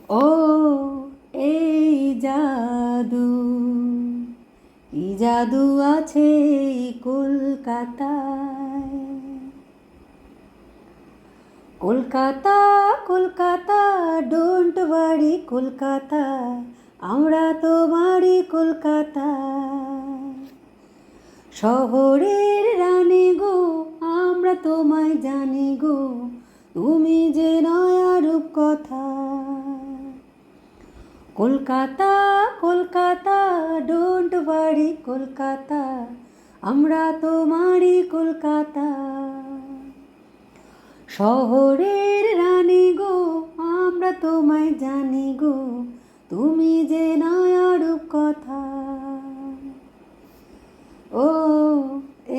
ও এই জাদু, কি জাদু আছে এই কলকাতায়। কলকাতা কলকাতা ডোন্ট ওয়ারি কলকাতা, আমরা তোমারই কলকাতা। শহরের রানী গো, আমরা তোমায় জানি গো, তুমি যে নয়া রূপকথা। কলকাতা কলকাতা ডোন্ট ওয়ারি কলকাতা, আমরা তোমারই কলকাতা। শহরের রানী গো, আমরা তোমায় জানি গো, তুমি যে নয়া রূপকথা। ও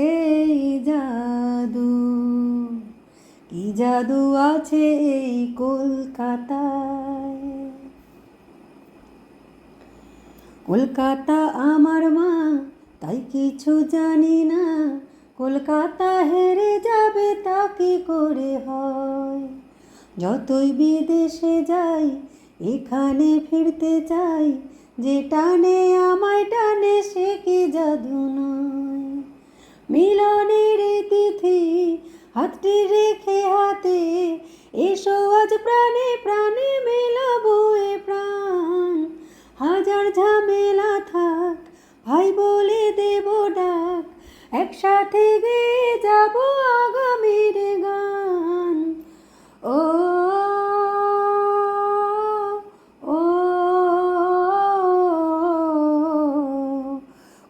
এই জাদু, কি জাদু আছে এই কলকাতায়। কলকাতা আমার মা, তাই কিছু জানি না, কলকাতা হেরে যাবে তা কি করে হয়। যতই বিদেশে যাই এখানে ফিরতে চাই, যে টানে আমায় টানে সে কি জাদু নয়। মিলনের তিথি হাতটি রেখে হাতে, এসো আজ প্রাণে প্রাণে মেলাবো এ প্রাণ। হাজার ঝামেলা থাক ভাই বলে দেব ডাক, একসাথে গেয়ে যাব আগামীর গান। ও ও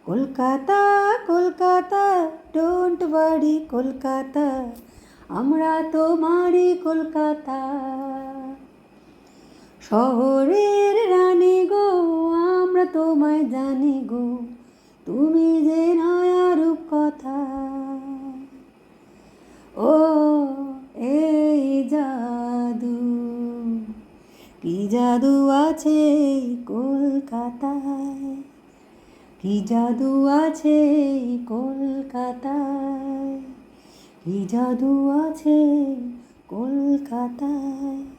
কলকাতা কলকাতা ডোন্ট ওয়ারি কলকাতা, আমরা তোমারই কলকাতা। শহরের রানী গো, আমরা তোমায় জানি গো, তুমি যে নয়া রূপকথা। ও এই জাদু, কি জাদু আছে এই কলকাতায়, কি জাদু আছে এই কলকাতায়, কি জাদু আছে কলকাতায়।